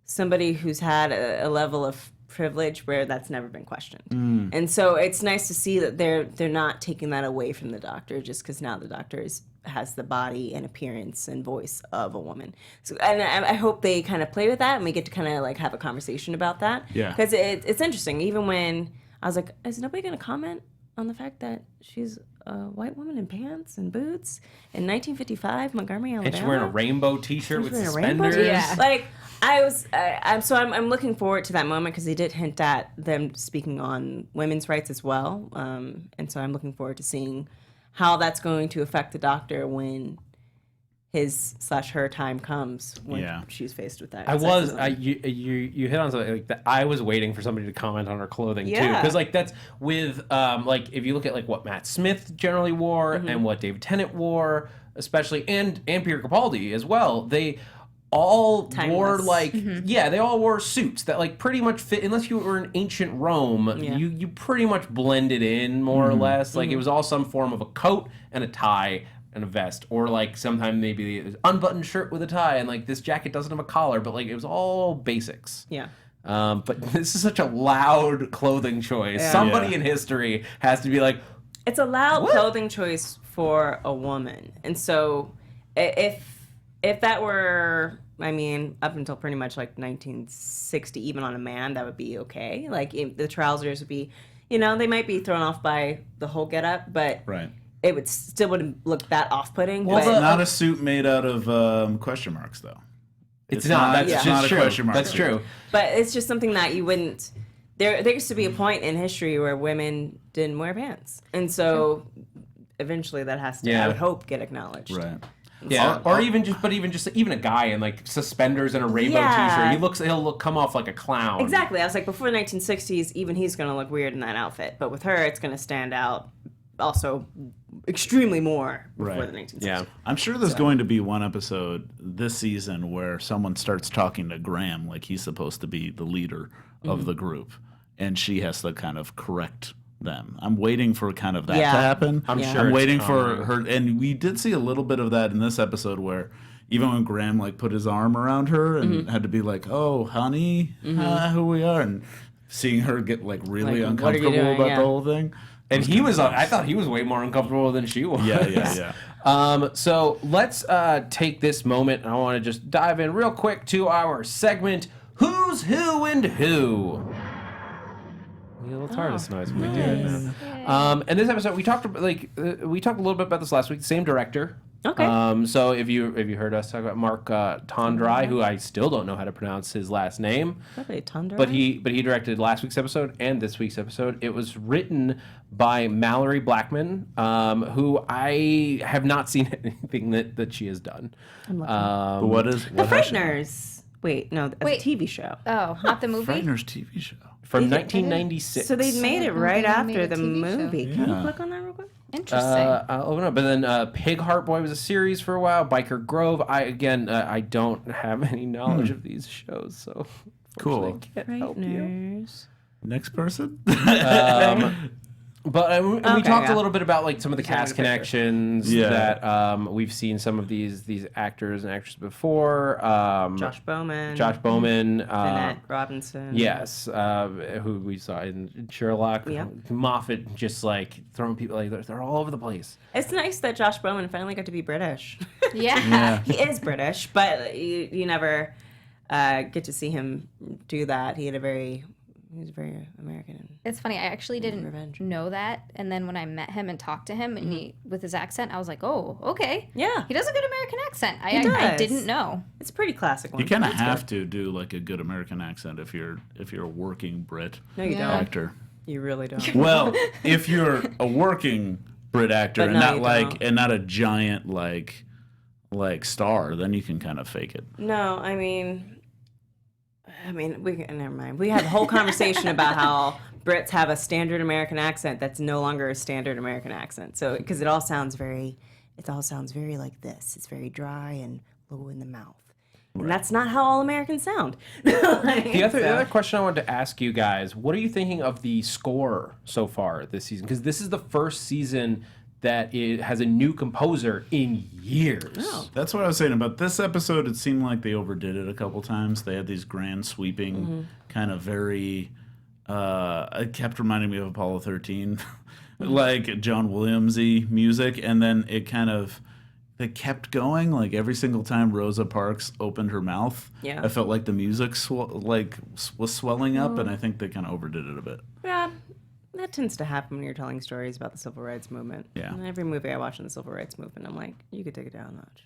S3: somebody who's had a level of privilege where that's never been questioned. And so it's nice to see that they're not taking that away from the Doctor just because now the Doctor has the body and appearance and voice of a woman. So, and I hope they kind of play with that and we get to kind of like have a conversation about that.
S4: Yeah.
S3: Because it's interesting. Even when I was like, is nobody going to comment on the fact that she's a white woman in pants and boots in 1955, Montgomery, Alabama.
S1: And she's wearing a rainbow T-shirt with
S3: She's wearing a rainbow
S1: suspenders.
S3: T-shirt. Like I'm looking forward to that moment because they did hint at them speaking on women's rights as well, and so I'm looking forward to seeing how that's going to affect the Doctor when his/her time comes when she's faced with that.
S1: You hit on something like that. I was waiting for somebody to comment on her clothing too, because like that's with like if you look at like what Matt Smith generally wore and what David Tennant wore, especially and Peter Capaldi as well. They all wore like they all wore suits that like pretty much fit unless you were in ancient Rome. You pretty much blended in more or less. Like it was all some form of a coat and a tie and a vest, or like sometimes maybe an unbuttoned shirt with a tie, and like this jacket doesn't have a collar, but like it was all basics. But this is such a loud clothing choice. Somebody in history has to be like,
S3: it's a loud clothing choice for a woman, and so if that were I mean, up until pretty much like 1960, even on a man, that would be okay. Like the trousers would be, they might be thrown off by the whole getup, but
S4: Right.
S3: it would still wouldn't look that off-putting.
S1: Well,
S3: but
S4: Not a suit made out of question marks, though.
S1: It's not. That's
S4: it's
S1: just
S4: not a
S1: true.
S4: question mark
S1: That's
S4: suit.
S1: true.
S3: But it's just something that you wouldn't. There used to be a point in history where women didn't wear pants, and so eventually that has to, I would hope, get acknowledged.
S4: Right.
S1: Yeah, or even a guy in like suspenders and a rainbow
S3: Yeah.
S1: t-shirt. He'll come off like a clown.
S3: Exactly. I was like, before the 1960s, even he's going to look weird in that outfit. But with her, it's going to stand out also extremely more before
S4: Right.
S3: the 1960s.
S1: Yeah.
S4: I'm sure there's going to be one episode this season where someone starts talking to Graham like he's supposed to be the leader of the group, and she has to kind of correct them. I'm waiting for kind of that to happen.
S1: I'm sure
S4: I'm
S1: it's
S4: waiting for
S1: coming.
S4: her, and we did see a little bit of that in this episode where even when Graham like put his arm around her and had to be like, "Oh, honey, who we are," and seeing her get like really
S3: Like, what are you
S4: uncomfortable
S3: doing?
S4: about
S3: Yeah.
S4: the whole thing.
S1: And he was. I thought he was way more uncomfortable than she was.
S4: Yeah.
S1: So let's take this moment, and I want to just dive in real quick to our segment, Who's Who and Who. A little TARDIS noise when we do it now. And this episode, we talked a little bit about this last week. Same director.
S3: Okay.
S1: So if you heard us talk about Mark Tondrai, who I still don't know how to pronounce his last name,
S3: Probably Tundra.
S1: but he directed last week's episode and this week's episode. It was written by Mallory Blackman, who I have not seen anything that she has done.
S4: What
S3: The
S4: has she-
S3: Frighteners. Wait, no, that's
S5: Wait.
S3: a TV show.
S5: Oh, not the movie?
S4: Frighteners TV show.
S1: From 1996.
S3: So they made it right
S5: they
S3: after
S5: made a
S3: the
S5: TV show.
S3: movie. Can you
S4: Yeah.
S3: click on that real quick?
S5: Interesting.
S1: I'll open up. But then Pig Heart Boy was a series for a while. Biker Grove. I don't have any knowledge of these shows, so
S4: Cool.
S1: unfortunately I can't help you.
S3: Frighteners.
S4: Next person.
S1: But we
S3: Okay,
S1: talked
S3: yeah.
S1: a little bit about like some of the cast
S3: picture.
S1: connections
S4: Yeah.
S1: that we've seen some of these actors and actresses before.
S3: Josh Bowman.
S1: Bowman.
S3: Jeanette Robinson.
S1: Yes, who we saw in Sherlock.
S3: Yep.
S1: Moffat just like throwing people like they're all over the place.
S3: It's nice that Josh Bowman finally got to be British.
S5: yeah.
S3: He is British, but you never get to see him do that. He was very American.
S5: It's funny. I actually didn't
S3: Revenge.
S5: know that, and then when I met him and talked to him, and he with his accent, I was like, "Oh, okay."
S3: Yeah.
S5: He does a good American accent. I
S3: does.
S5: didn't know.
S3: It's a pretty classic one.
S4: You kind of have to do like a good American accent if you're a working Brit
S3: No, you
S5: Yeah.
S3: don't.
S4: actor.
S3: You really don't.
S4: Well, if you're a working Brit actor
S3: But
S4: and
S3: no,
S4: not
S3: you
S4: like
S3: don't.
S4: and not a giant like star, then you can kind of fake it.
S3: No, I mean, never mind. We had a whole conversation about how Brits have a standard American accent that's no longer a standard American accent. So, because it all sounds very like this. It's very dry and low in the mouth. And that's not how all Americans sound.
S1: The other question I wanted to ask you guys: what are you thinking of the score so far this season? Because this is the first season that it has a new composer in years.
S3: Oh.
S4: That's what I was saying about this episode. It seemed like they overdid it a couple times. They had these grand sweeping, kind of very. It kept reminding me of Apollo 13, like John Williams-y music, and then it kept going. Like every single time Rosa Parks opened her mouth,
S3: Yeah.
S4: I felt like the music was swelling up, and I think they kind of overdid it a bit.
S3: Yeah, that tends to happen when you're telling stories about the civil rights movement.
S4: Yeah.
S3: And every movie I watch on the civil rights movement, I'm like, you could take it down a notch.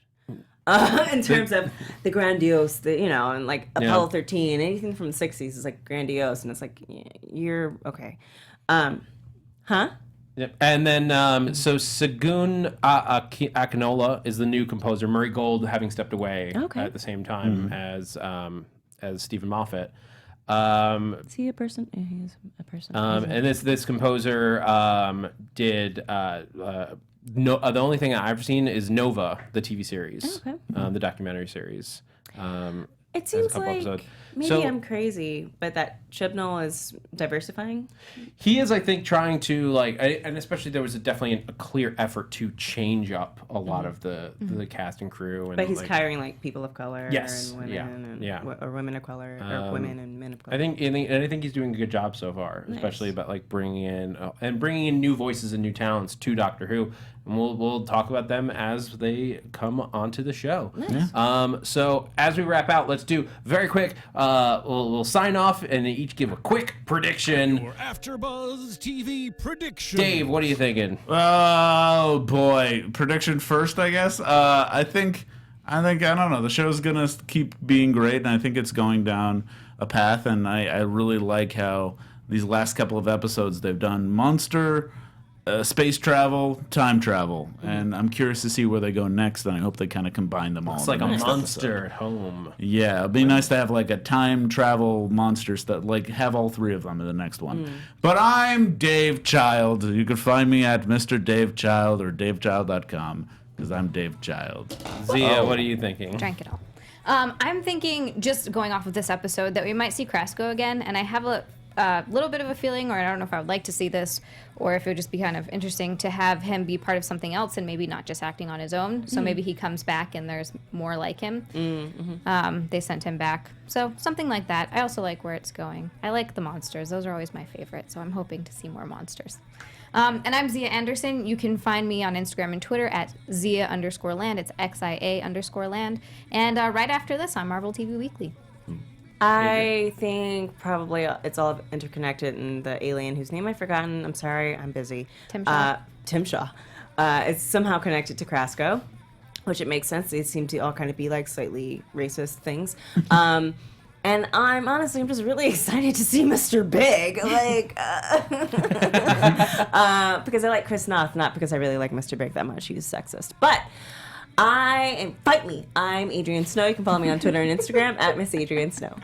S3: In terms of the grandiose, and like Apollo 13, anything from the 60s is like grandiose, and it's like, yeah, you're okay. Huh?
S1: Yep. And then, so Segun Akinola is the new composer. Murray Gold having stepped away at the same time as Stephen Moffat.
S3: Is he a person? Yeah, he is a person.
S1: And this composer did the only thing I've ever seen is Nova, the TV series,
S3: Okay.
S1: the documentary series.
S3: It
S1: has
S3: seems
S1: a couple
S3: like
S1: episodes.
S3: Maybe I'm crazy, but that Chibnall is diversifying.
S1: He is, I think, trying to and especially there was definitely a clear effort to change up a lot of the cast and crew. And
S3: But he's hiring people of color
S1: Yes,
S3: and women or women of color or women and men of color.
S1: I think he's doing a good job so far, especially about bringing in new voices and new talents to Doctor Who, and we'll talk about them as they come onto the show.
S3: Nice.
S1: So as we wrap out, let's do very quick. We'll sign off and each give a quick prediction.
S6: Your AfterBuzz TV prediction.
S1: Dave, what are you thinking?
S4: Oh boy, prediction first, I guess. I think I don't know. The show's gonna keep being great, and I think it's going down a path. And I really like how these last couple of episodes they've done monster, space travel, time travel, and I'm curious to see where they go next. And I hope they kind of combine them all.
S1: It's
S4: in
S1: like
S4: the
S1: a
S4: next
S1: monster
S4: episode.
S1: at home.
S4: Yeah, it'd be nice to have a time travel monster stuff, have all three of them in the next one. But I'm Dave Child. You can find me at Mr. Dave Child or davechild.com because I'm Dave Child.
S1: Zia, what are you thinking?
S5: Drank it all. I'm thinking, just going off of this episode, that we might see Krasko again, and I have a little bit of a feeling, or I don't know if I would like to see this, or if it would just be kind of interesting to have him be part of something else and maybe not just acting on his own. So maybe he comes back and there's more like him. They sent him back. So something like that. I also like where it's going. I like the monsters. Those are always my favorite, so I'm hoping to see more monsters. And I'm Zia Anderson. You can find me on Instagram and Twitter at Zia_land. It's XIA_land. And right after this on Marvel TV Weekly.
S3: I think probably it's all interconnected, and the alien whose name I've forgotten, I'm sorry, I'm busy.
S5: Tim Shaw.
S3: Tim Shaw. It's somehow connected to Krasko, which it makes sense. They seem to all kind of be slightly racist things. And I'm just really excited to see Mr. Big, because I like Chris Noth, not because I really like Mr. Big that much. He's sexist, but fight me. I'm Adrian Snow. You can follow me on Twitter and Instagram at Miss Adrian Snow.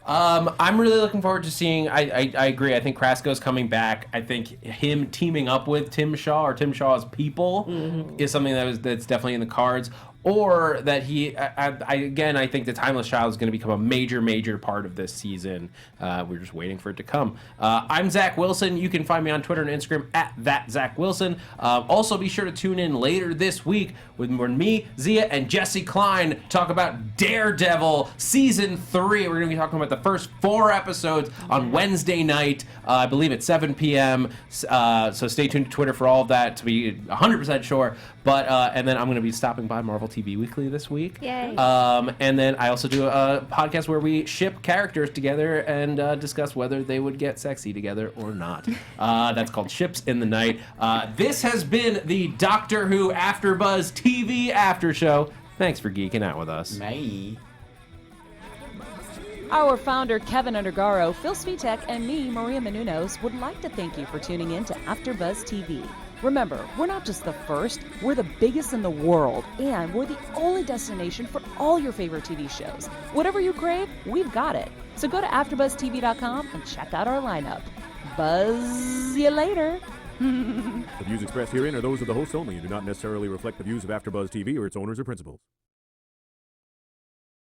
S1: I'm really looking forward to seeing. I agree. I think Krasko's coming back. I think him teaming up with Tim Shaw or Tim Shaw's people is something that's definitely in the cards. Or that I think the Timeless Child is going to become a major part of this season. We're just waiting for it to come. I'm Zach Wilson. You can find me on Twitter and Instagram at @ZachWilson. Also, be sure to tune in later this week when me, Zia, and Jesse Klein talk about Daredevil Season 3. We're going to be talking about the first 4 episodes on Wednesday night. I believe at 7 p.m. So stay tuned to Twitter for all of that to be 100% sure. But and then I'm going to be stopping by Marvel TV Weekly this week.
S5: Yay.
S1: And then I also do a podcast where we ship characters together and discuss whether they would get sexy together or not. That's called Ships in the Night. This has been the Doctor Who AfterBuzz TV After Show. Thanks for geeking out with us.
S4: Bye.
S2: Our founder, Kevin Undergaro, Phil Svitek, and me, Maria Menounos, would like to thank you for tuning in to AfterBuzz TV. Remember, we're not just the first, we're the biggest in the world, and we're the only destination for all your favorite TV shows. Whatever you crave, we've got it. So go to AfterBuzzTV.com and check out our lineup. Buzz you later.
S6: The views expressed herein are those of the hosts only and do not necessarily reflect the views of AfterBuzz TV or its owners or principals.